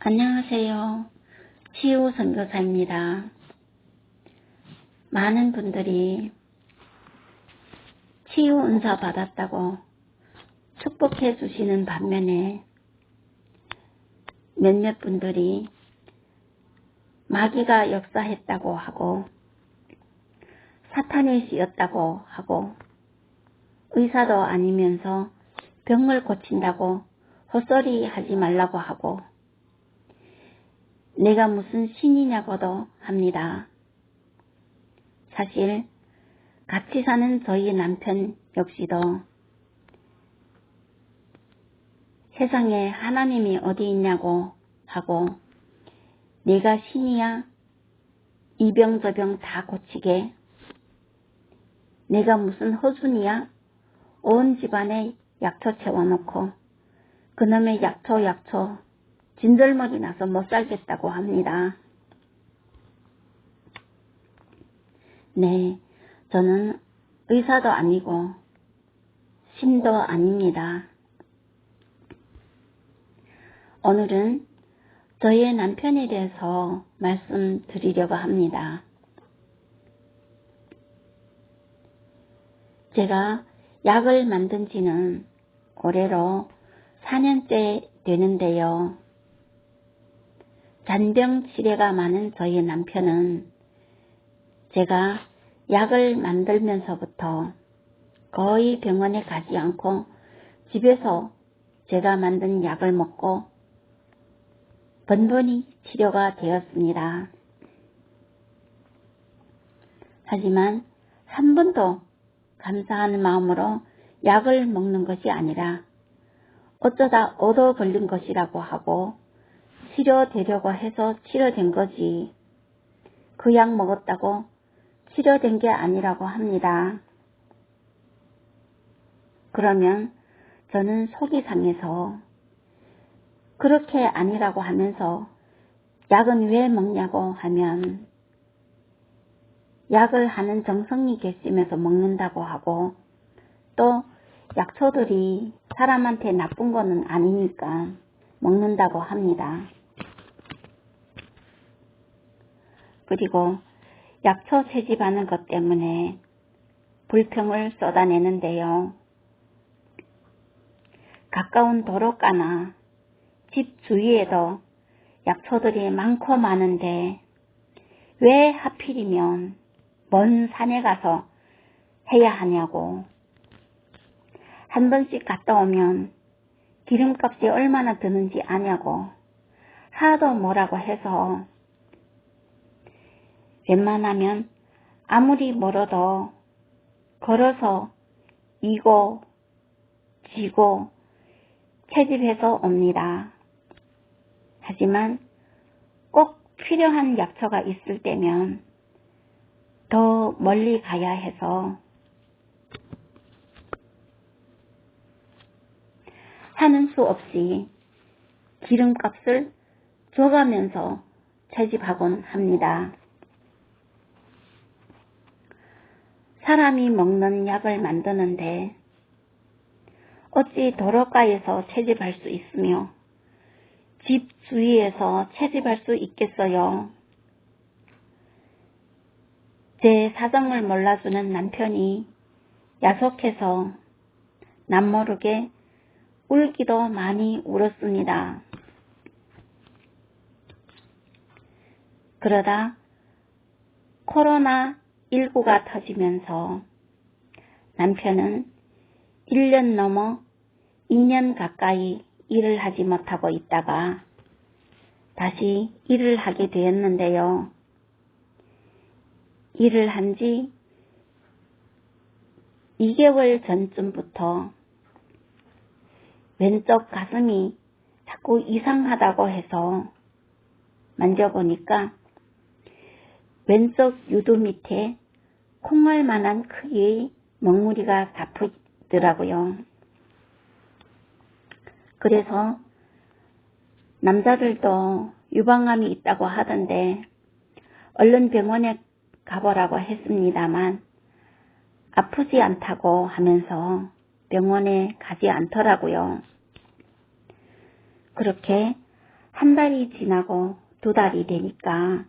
안녕하세요. 치유 선교사입니다. 많은 분들이 치유 은사 받았다고 축복해 주시는 반면에 몇몇 분들이 마귀가 역사했다고 하고 사탄이 씌었다고 하고 의사도 아니면서 병을 고친다고 헛소리 하지 말라고 하고 내가 무슨 신이냐고도 합니다. 사실 같이 사는 저희 남편 역시도 세상에 하나님이 어디 있냐고 하고 내가 신이야? 이 병 저 병 다 고치게? 내가 무슨 허순이야? 온 집안에 약초 채워놓고 그놈의 약초 진절머리 나서 못 살겠다고 합니다. 네, 저는 의사도 아니고 신도 아닙니다. 오늘은 저의 남편에 대해서 말씀드리려고 합니다. 제가 약을 만든 지는 올해로 4년째 되는데요. 잔병 치레가 많은 저희 남편은 제가 약을 만들면서부터 거의 병원에 가지 않고 집에서 제가 만든 약을 먹고 번번이 치료가 되었습니다. 하지만 한 번도 감사하는 마음으로 약을 먹는 것이 아니라 어쩌다 얻어 걸린 것이라고 하고 치료되려고 해서 치료된 거지 그 약 먹었다고 치료된 게 아니라고 합니다. 그러면 저는 속이 상해서 그렇게 아니라고 하면서 약은 왜 먹냐고 하면 약을 하는 정성이 계시면서 먹는다고 하고 또 약초들이 사람한테 나쁜 거는 아니니까 먹는다고 합니다. 그리고 약초 채집하는 것 때문에 불평을 쏟아내는데요. 가까운 도로가나 집 주위에도 약초들이 많고 많은데 왜 하필이면 먼 산에 가서 해야 하냐고 한 번씩 갔다 오면 기름값이 얼마나 드는지 아냐고 하도 뭐라고 해서 웬만하면 아무리 멀어도 걸어서 이고 지고 채집해서 옵니다. 하지만 꼭 필요한 약초가 있을 때면 더 멀리 가야 해서 하는 수 없이 기름값을 줘가면서 채집하곤 합니다. 사람이 먹는 약을 만드는데 어찌 도로가에서 채집할 수 있으며 집 주위에서 채집할 수 있겠어요. 제 사정을 몰라주는 남편이 야속해서 남모르게 울기도 많이 울었습니다. 그러다 코로나19가 터지면서 남편은 1년 넘어 2년 가까이 일을 하지 못하고 있다가 다시 일을 하게 되었는데요. 일을 한 지 2개월 전쯤부터 왼쪽 가슴이 자꾸 이상하다고 해서 만져보니까 왼쪽 유두 밑에 콩알만한 크기의 먹무리가 잡히더라고요. 그래서 남자들도 유방암이 있다고 하던데 얼른 병원에 가보라고 했습니다만 아프지 않다고 하면서 병원에 가지 않더라고요. 그렇게 한 달이 지나고 두 달이 되니까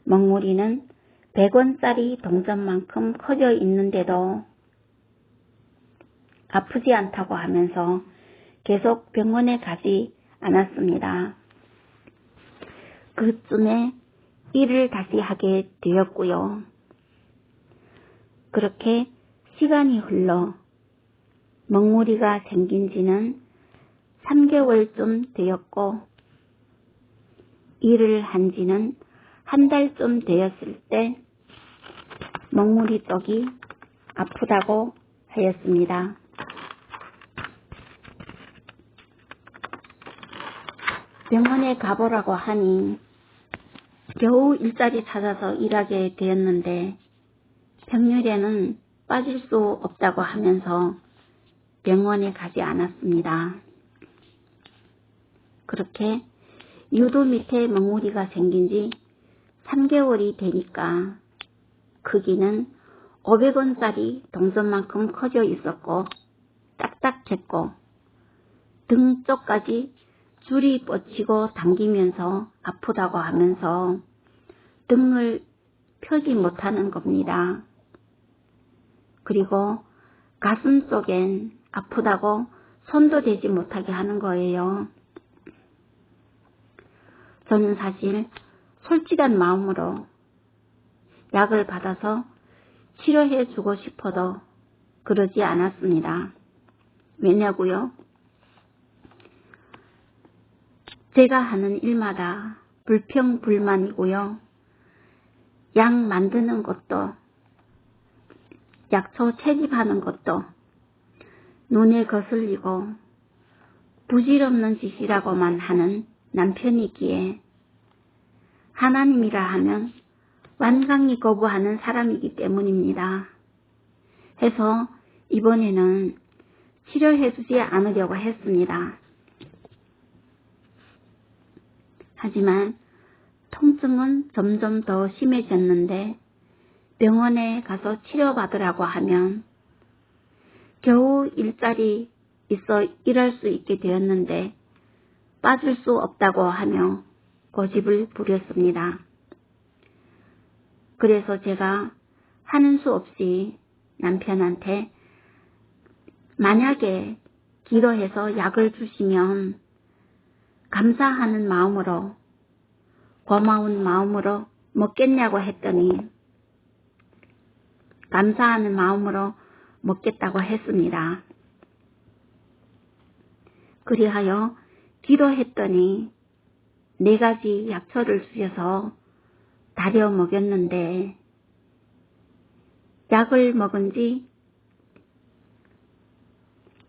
먹물이는 100원짜리 동전만큼 커져 있는데도 아프지 않다고 하면서 계속 병원에 가지 않았습니다. 그쯤에 일을 다시 하게 되었고요. 그렇게 시간이 흘러 먹물이가 생긴 지는 3개월쯤 되었고 일을 한 지는 한 달쯤 되었을 때 먹물이 쪽이 아프다고 하였습니다. 병원에 가보라고 하니 겨우 일자리 찾아서 일하게 되었는데 평일에는 빠질 수 없다고 하면서 병원에 가지 않았습니다. 그렇게 유두 밑에 먹물이가 생긴 지 3개월이 되니까 크기는 500원짜리 동전만큼 커져 있었고 딱딱했고 등 쪽까지 줄이 뻗치고 당기면서 아프다고 하면서 등을 펴지 못하는 겁니다. 그리고 가슴 쪽엔 아프다고 손도 대지 못하게 하는 거예요. 저는 사실 솔직한 마음으로 약을 받아서 치료해 주고 싶어도 그러지 않았습니다. 왜냐고요? 제가 하는 일마다 불평불만이고요. 약 만드는 것도 약초 채집하는 것도 눈에 거슬리고 부질없는 짓이라고만 하는 남편이기에 하나님이라 하면 완강히 거부하는 사람이기 때문입니다. 해서 이번에는 치료해주지 않으려고 했습니다. 하지만 통증은 점점 더 심해졌는데 병원에 가서 치료받으라고 하면 겨우 일자리 있어 일할 수 있게 되었는데 빠질 수 없다고 하며 고집을 부렸습니다. 그래서 제가 하는 수 없이 남편한테 만약에 기도해서 약을 주시면 감사하는 마음으로 고마운 마음으로 먹겠냐고 했더니 감사하는 마음으로 먹겠다고 했습니다. 그리하여 기도했더니 4가지 약초를 주셔서 다려 먹였는데 약을 먹은 지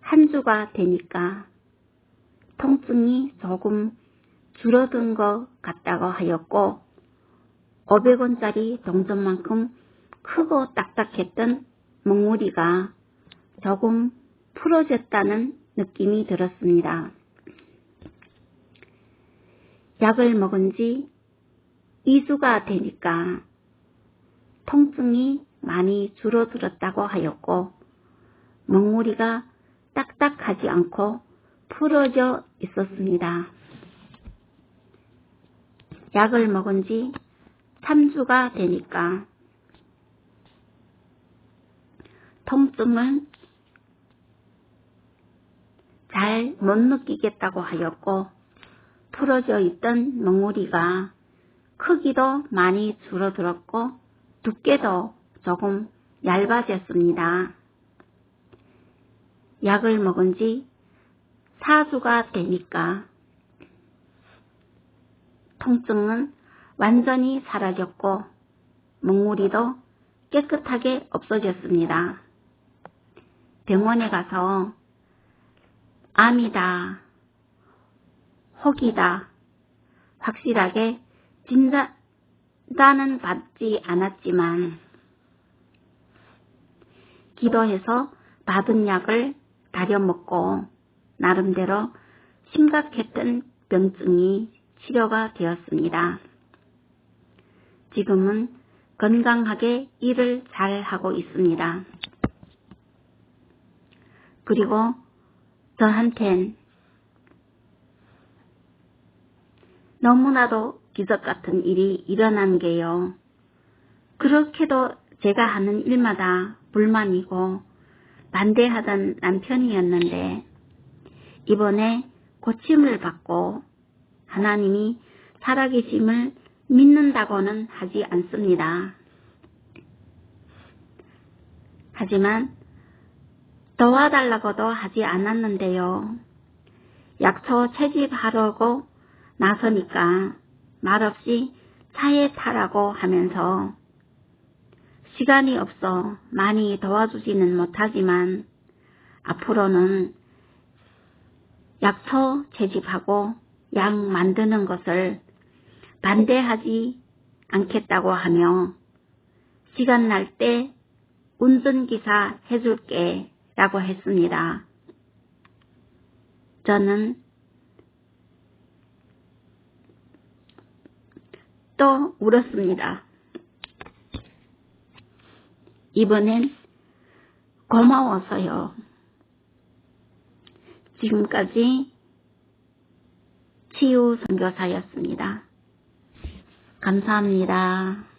한 주가 되니까 통증이 조금 줄어든 것 같다고 하였고 500원짜리 동전만큼 크고 딱딱했던 먹물이가 조금 풀어졌다는 느낌이 들었습니다. 약을 먹은 지 2주가 되니까 통증이 많이 줄어들었다고 하였고 먹물이가 딱딱하지 않고 풀어져 있었습니다. 약을 먹은 지 3주가 되니까 통증을 잘 못 느끼겠다고 하였고 풀어져 있던 먹물이가 크기도 많이 줄어들었고 두께도 조금 얇아졌습니다. 약을 먹은 지 4주가 되니까 통증은 완전히 사라졌고 먹물이도 깨끗하게 없어졌습니다. 병원에 가서 암이다, 혹이다 확실하게 진단은 받지 않았지만 기도해서 받은 약을 다려 먹고 나름대로 심각했던 병증이 치료가 되었습니다. 지금은 건강하게 일을 잘 하고 있습니다. 그리고 저한텐 너무나도 기적 같은 일이 일어난 게요. 그렇게도 제가 하는 일마다 불만이고 반대하던 남편이었는데 이번에 고침을 받고 하나님이 살아계심을 믿는다고는 하지 않습니다. 하지만 도와달라고도 하지 않았는데요. 약초 채집하려고 나서니까 말없이 차에 타라고 하면서 시간이 없어 많이 도와주지는 못하지만 앞으로는 약초 채집하고 약 만드는 것을 반대하지 않겠다고 하며 시간 날 때 운전기사 해줄게 라고 했습니다. 저는 또 울었습니다. 이번엔 고마워서요. 지금까지 치유 선교사였습니다. 감사합니다.